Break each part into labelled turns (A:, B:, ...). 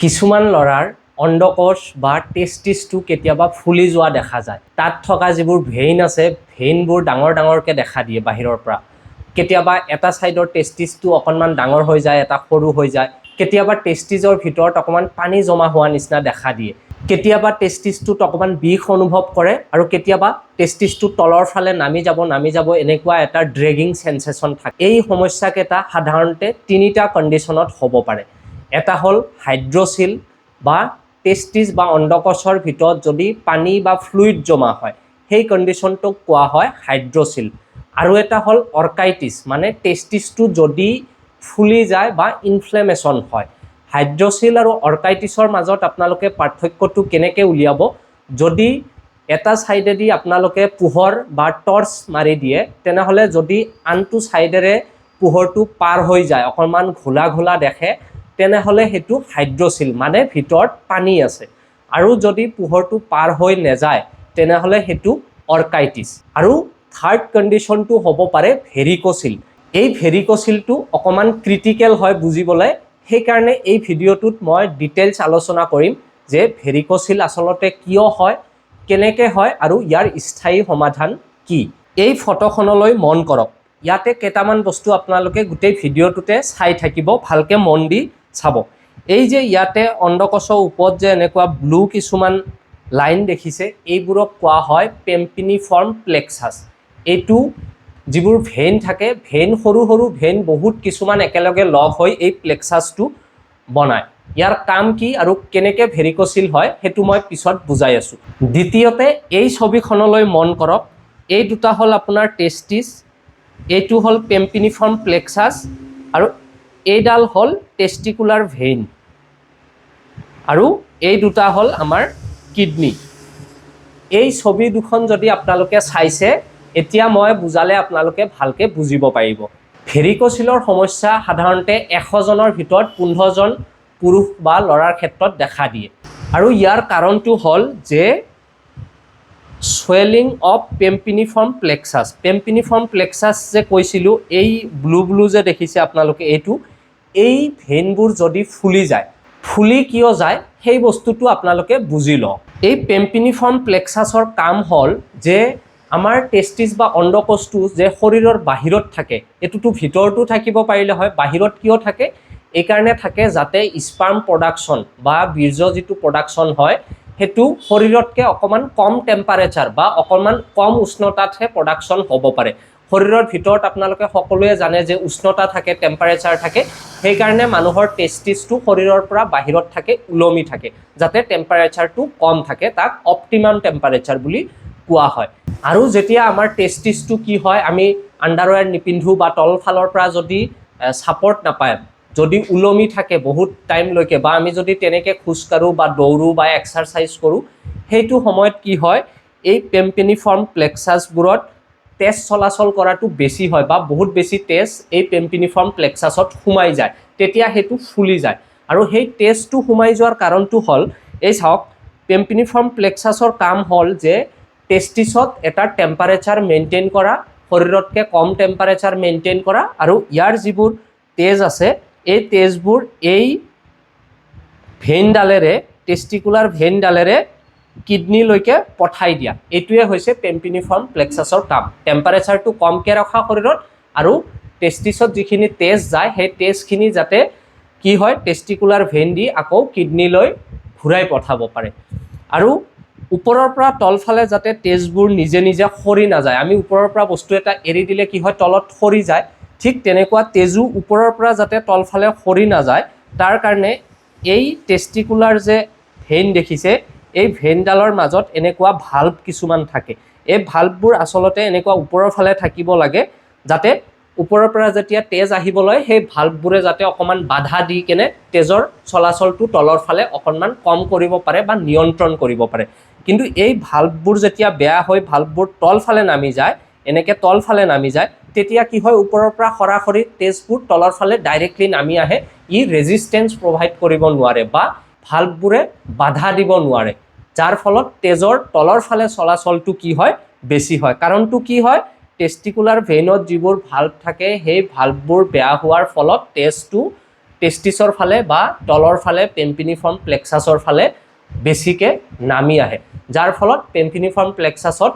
A: কিছুমান ল'ৰাৰ অণ্ডকোষ বা টেষ্টিছটো কেতিয়াবা ফুলি যোৱা দেখা যায়। তাত থকা যিবোৰ ভেইন আছে, ভেইনবোৰ ডাঙৰ ডাঙৰকৈ দেখা দিয়ে বাহিৰৰ পৰা। কেতিয়াবা এটা ছাইডৰ টেষ্টিছটো অকণমান ডাঙৰ হৈ যায়, এটা সৰু হৈ যায়। কেতিয়াবা টেষ্টিছৰ ভিতৰত অকণমান পানী জমা হোৱা নিচিনা দেখা দিয়ে। কেতিয়াবা টেষ্টিছটোত অকণমান বিষ অনুভৱ কৰে আৰু কেতিয়াবা টেষ্টিছটো তলৰ ফালে নামি যাব এনেকুৱা এটা ড্ৰেগিং সেন্সেশ্যন থাকে। এই সমস্যাকেইটা সাধাৰণতে তিনিটা কণ্ডিশ্যনত হ'ব পাৰে। এটা হ'ল হাইড্ৰ'চিল বা টেষ্টিছ বা অণ্ডকোষৰ ভিতৰত যদি পানী বা ফ্লুইড জমা হয়, সেই কণ্ডিশ্যনটোক কোৱা হয় হাইড্ৰ'চিল। আৰু এটা হ'ল অৰ্কাইটিছ, মানে টেষ্টিছটো যদি ফুলি যায় বা ইনফ্লেমেশ্যন হয়। হাইড্ৰ'চিল আৰু অৰ্কাইটিছৰ মাজত আপোনালোকে পাৰ্থক্যটো কেনেকৈ উলিয়াব? যদি এটা ছাইডেদি আপোনালোকে পোহৰ বা টৰ্চ মাৰি দিয়ে, তেনেহ'লে যদি আনটো ছাইডেৰে পোহৰটো পাৰ হৈ যায়, অকণমান ঘোলা ঘোলা দেখে, তেনেহ'লে সেইটো হাইড্ৰ'চিল, মানে ভিতৰত পানী আছে। আৰু যদি পোহৰটো পাৰ হৈ নাযায়, তেনেহ'লে সেইটো অৰ্কাইটিছ। আৰু থাৰ্ড কণ্ডিশ্যনটো হ'ব পাৰে ভেৰিক'চিল। এই ভেৰিক'চিলটো অকণমান ক্ৰিটিকেল হয় বুজিবলৈ, সেইকাৰণে এই ভিডিঅ'টোত মই ডিটেইলছ আলোচনা কৰিম যে ভেৰিক'চিল আচলতে কিয় হয়, কেনেকৈ হয় আৰু ইয়াৰ স্থায়ী সমাধান কি। এই ফটোখনলৈ মন কৰক। ইয়াতে কেইটামান বস্তু আপোনালোকে গোটেই ভিডিঅ'টোতে চাই থাকিব, ভালকৈ মন দি চাব। এই যে ইয়াতে অণ্ডকোষৰ ওপৰত যে এনেকুৱা ব্লু কিছুমান লাইন দেখিছে, এইবোৰক কোৱা হয় পেম্পিনিফৰ্ম প্লেক্সাছ। এইটো যিবোৰ ভেইন থাকে, ভেইন সৰু সৰু ভেইন বহুত কিছুমান একেলগে লগ হৈ এই প্লেক্সাছটো বনায়। ইয়াৰ কাম কি আৰু কেনেকৈ ভেৰিক'চিল হয় সেইটো মই পিছত বুজাই আছোঁ। দ্বিতীয়তে এই ছবিখনলৈ মন কৰক। এই দুটা হ'ল আপোনাৰ টেষ্টিছ, এইটো হ'ল পেম্পিনিফৰ্ম প্লেক্সাছ আৰু এইডাল হ'ল টেষ্টিকুলাৰ ভেইন, আৰু এই দুটা হ'ল আমাৰ কিডনী। এই ছবি দুখন যদি আপোনালোকে চাইছে, এতিয়া মই বুজালে আপোনালোকে ভালকৈ বুজিব পাৰিব। ভেৰিক'চিলৰ সমস্যা সাধাৰণতে 100জনৰ ভিতৰত 15জন পুৰুষ বা ল'ৰাৰ ক্ষেত্ৰত দেখা দিয়ে। আৰু ইয়াৰ কাৰণটো হ'ল যে চুৱেলিং অফ পেম্পিনিফৰ্ম প্লেক্সাছ। পেম্পিনিফৰ্ম প্লেক্সাছ যে কৈছিলোঁ, এই ব্লু ব্লু যে দেখিছে আপোনালোকে, এই ভেইনবোৰ যদি ফুলি যায়, ফুলি কিয় যায় সেই বস্তুটো আপোনালোকে বুজি লওক। এই পেম্পিনিফৰ্ম প্লেক্সাছৰ কাম হ'ল যে আমাৰ টেষ্টিছ বা অণ্ডকোষটো যে শৰীৰৰ বাহিৰত থাকে, এইটোতো ভিতৰতো থাকিব পাৰিলে হয়, বাহিৰত কিয় থাকে? এইকাৰণে থাকে যাতে স্পাৰ্ম প্ৰডাকশ্যন বা বীৰ্য যিটো প্ৰডাকশ্যন হয়, সেইটো শৰীৰতকৈ অকণমান কম টেম্পাৰেচাৰ বা অকণমান কম উষ্ণতাতহে প্ৰডাকশ্যন হ'ব পাৰে। শৰীৰৰ ভিতৰত আপোনালোকে সকলোৱে জানে যে উষ্ণতা থাকে, টেম্পাৰেচাৰ থাকে, সেইকাৰণে মানুহৰ টেষ্টিছটো শৰীৰৰ পৰা বাহিৰত থাকে, ওলমি থাকে, যাতে টেম্পাৰেচাৰটো কম থাকে। তাক অপটিমাম টেম্পাৰেচাৰ বুলি কোৱা হয়। আৰু যেতিয়া আমাৰ টেষ্টিছটো কি হয়, আমি আণ্ডাৰৱেৰ নিপিন্ধোঁ বা তলফালৰ পৰা যদি ছাপৰ্ট নাপায়, যদি ওলমি থাকে বহুত টাইমলৈকে, বা আমি যদি তেনেকৈ খোজকাঢ়োঁ বা দৌৰোঁ বা এক্সাৰচাইজ কৰোঁ, সেইটো সময়ত কি হয়, এই পেম্পিনিফৰ্ম প্লেক্সাছবোৰত তেজ চলাচল কৰাটো বেছি হয় বা বহুত বেছি তেজ এই পেম্পিনিফৰ্ম প্লেক্সাছত সোমাই যায়, তেতিয়া সেইটো ফুলি যায়। আৰু সেই তেজটো সোমাই যোৱাৰ কাৰণটো হ'ল, এই চাওক, পেম্পিনিফৰ্ম প্লেক্সাছৰ কাম হ'ল যে টেষ্টিছত এটা টেম্পাৰেচাৰ মেইনটেইন কৰা, শৰীৰতকৈ কম টেম্পাৰেচাৰ মেইনটেইন কৰা, আৰু ইয়াৰ যিবোৰ তেজ আছে, এই তেজবোৰ এই ভেইনডালেৰে, টেষ্টিকুলাৰ ভেইনডালেৰে কিডনীলৈকে পঠাই দিয়া। এইটোৱে হৈছে পেম্পিনিফৰ্ম প্লেক্সাছৰ কাম, টেম্পাৰেচাৰটো কমকৈ ৰখা শৰীৰত, আৰু টেষ্টিছত যিখিনি তেজ যায়, সেই তেজখিনি যাতে কি হয়, টেষ্টিকুলাৰ ভেইন দি আকৌ কিডনীলৈ ঘূৰাই পঠাব পাৰে। আৰু ওপৰৰ পৰা তলফালে যাতে তেজবোৰ নিজে নিজে সৰি নাযায়, আমি ওপৰৰ পৰা বস্তু এটা এৰি দিলে কি হয়, তলত সৰি যায়, ঠিক তেনেকুৱা তেজো ওপৰৰ পৰা যাতে তলফালে সৰি নাযায়, তাৰ কাৰণে এই টেষ্টিকুলাৰ যে ভেইন দেখিছে, এই ভেইনডালৰ মাজত এনেকুৱা ভাল্ভ কিছুমান থাকে। এই ভাল্ভবোৰ আচলতে এনেকুৱা ওপৰৰ ফালে থাকিব লাগে, যাতে ওপৰৰ পৰা যেতিয়া তেজ আহিবলৈ, সেই ভাল্ভবোৰে যাতে অকণমান বাধা দি কেনে তেজৰ চলাচলটো তলৰ ফালে অকণমান কম কৰিব পাৰে বা নিয়ন্ত্ৰণ কৰিব পাৰে। কিন্তু এই ভাল্ভবোৰ যেতিয়া বেয়া হৈ ভাল্ভবোৰ তলফালে নামি যায়, এনেকৈ তলফালে নামি যায়, তেতিয়া কি হয়, ওপৰৰ পৰা সৰাসৰি তেজবোৰ তলৰ ফালে ডাইৰেক্টলি নামি আহে। ই ৰেজিষ্টেঞ্চ প্ৰভাইড কৰিব নোৱাৰে বা ভাল্ভবোৰে বাধা দিব নোৱাৰে, যাৰ ফলত তেজৰ তলৰ ফালে চলাচলটো কি হয়, বেছি হয়। কাৰণটো কি হয়, টেষ্টিকুলাৰ ভেইনত যিবোৰ ভাল্ভ থাকে, সেই ভাল্ভবোৰ বেয়া হোৱাৰ ফলত টেষ্টিছৰ ফালে বা তলৰ ফালে পেম্পিনিফৰ্ম প্লেক্সাছৰ ফালে বেছিকৈ নামি আহে, যাৰ ফলত পেম্পিনিফৰ্ম প্লেক্সাছত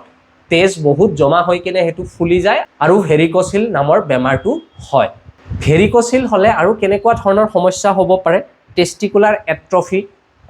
A: তেজ বহুত জমা হৈ কিনে সেইটো ফুলি যায় আৰু ভেৰিক'চিল নামৰ বেমাৰটো হয়। ভেৰিক'চিল হ'লে আৰু কেনেকুৱা ধৰণৰ সমস্যা হ'ব পাৰে? টেষ্টিকুলাৰ এট্ৰফি,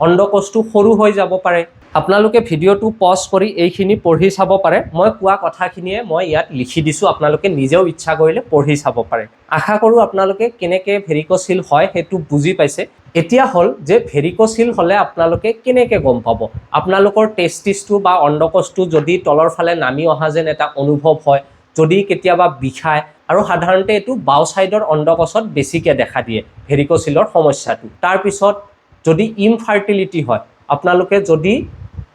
A: অণ্ডকোষটো সৰু হৈ যাব পাৰে। আপোনালোকে ভিডিঅ'টো পজ কৰি এইখিনি পঢ়ি চাব পাৰে। মই কোৱা কথাখিনিয়ে মই ইয়াত লিখি দিছোঁ, আপোনালোকে নিজেও ইচ্ছা কৰিলে পঢ়ি চাব পাৰে। আশা কৰোঁ আপোনালোকে কেনেকৈ ভেৰিক'চিল হয় সেইটো বুজি পাইছে। এতিয়া হ'ল যে ভেৰিক'চিল হ'লে আপোনালোকে কেনেকৈ গম পাব? আপোনালোকৰ টেষ্টিছটো বা অণ্ডকোষটো যদি তলৰ ফালে নামি অহা যেন এটা অনুভৱ হয়, যদি কেতিয়াবা বিষায়, আৰু সাধাৰণতে এইটো বাওঁ ছাইডৰ অণ্ডকোষত বেছিকৈ দেখা দিয়ে ভেৰিক'চিলৰ সমস্যাটো। তাৰপিছত যদি ইনফাৰ্টিলিটি হয়, আপোনালোকে যদি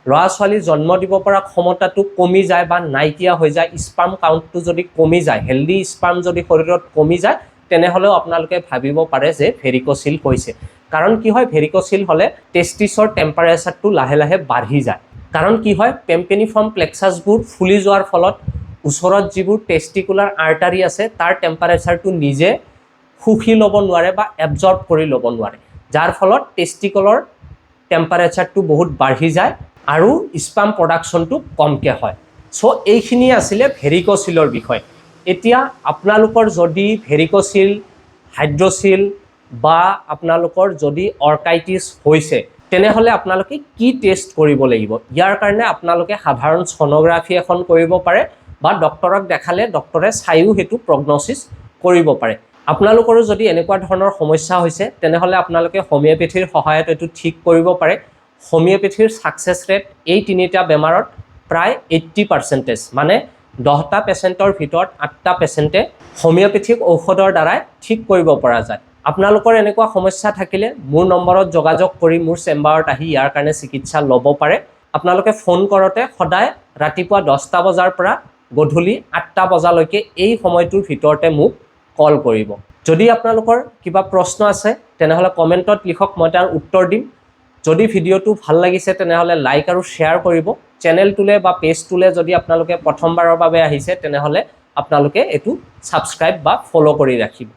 A: ল'ৰা ছোৱালী জন্ম দিব পৰা ক্ষমতাটো কমি যায় বা নাইকিয়া হৈ যায়, স্পাৰ্ম কাউণ্টটো যদি কমি যায়, হেল্ডি স্পাৰ্ম যদি শৰীৰত কমি যায়, তেনেহ'লেও আপোনালোকে ভাবিব পাৰে যে ভেৰিক'চিল হৈছে। কাৰণ কি হয়, ভেৰিক'চিল হ'লে টেষ্টিছৰ টেম্পাৰেচাৰটো লাহে লাহে বাঢ়ি যায়। কাৰণ কি হয়, পেম্পিনিফৰ্ম প্লেক্সাছবোৰ ফুলি যোৱাৰ ফলত ওচৰত যিবোৰ টেষ্টিকুলাৰ আৰ্টাৰী আছে তাৰ টেম্পাৰেচাৰটো নিজে শুহি ল'ব নোৱাৰে বা এবজৰ্ব কৰি ল'ব নোৱাৰে, যাৰ ফলত টেষ্টিকলৰ টেম্পাৰেচাৰটো বহুত বাঢ়ি যায় আৰু স্পাৰ্ম প্ৰডাকশ্যনটো কমকৈ হয়। চ' এইখিনি আছিলে ভেৰিক'চিলৰ বিষয়। এতিয়া আপোনালোকৰ যদি ভেৰিক'চিল, হাইড্ৰ'চিল বা আপোনালোকৰ যদি অৰ্কাইটিছ হৈছে, তেনেহ'লে আপোনালোকে কি টেষ্ট কৰিব লাগিব? ইয়াৰ কাৰণে আপোনালোকে সাধাৰণ ছ'ন'গ্ৰাফি এখন কৰিব পাৰে বা ডক্টৰক দেখালে ডক্টৰে চায়ো সেইটো প্ৰগন'চিছ কৰিব পাৰে। আপোনালোকৰো যদি এনেকুৱা ধৰণৰ সমস্যা হৈছে, তেনেহ'লে আপোনালোকে হোমিঅ'পেথিৰ সহায়ত এইটো ঠিক কৰিব পাৰে। হোমিঅ'পেথিৰ ছাকচেছ ৰেট এই তিনিটা বেমাৰত প্ৰায় 80%, মানে 10টা পেচেণ্টৰ ভিতৰত 8টা পেচেণ্টে হোমিঅ'পেথিক ঔষধৰ দ্বাৰাই ঠিক কৰিব পৰা যায়। আপোনালোকৰ এনেকুৱা সমস্যা থাকিলে মোৰ নম্বৰত যোগাযোগ কৰি মোৰ চেম্বাৰত আহি ইয়াৰ কাৰণে চিকিৎসা ল'ব পাৰে। আপোনালোকে ফোন কৰোঁতে সদায় ৰাতিপুৱা 10টা বজাৰ পৰা গধূলি 8টা বজালৈকে এই সময়টোৰ ভিতৰতে মোক কল কৰিব। যদি আপোনালোকৰ কিবা প্ৰশ্ন আছে তেনেহ'লে কমেণ্টত লিখক, মই তাৰ উত্তৰ দিম। যদি ভিডিঅ'টো ভাল লাগিছে তেনেহ'লে লাইক আৰু শ্বেয়াৰ কৰিব। চেনেলটোলৈ বা পেজটোলৈ যদি আপোনালোকে প্ৰথমবাৰৰ বাবে আহিছে তেনেহ'লে আপোনালোকে এইটো ছাবস্ক্ৰাইব বা ফ'ল' কৰি ৰাখিব।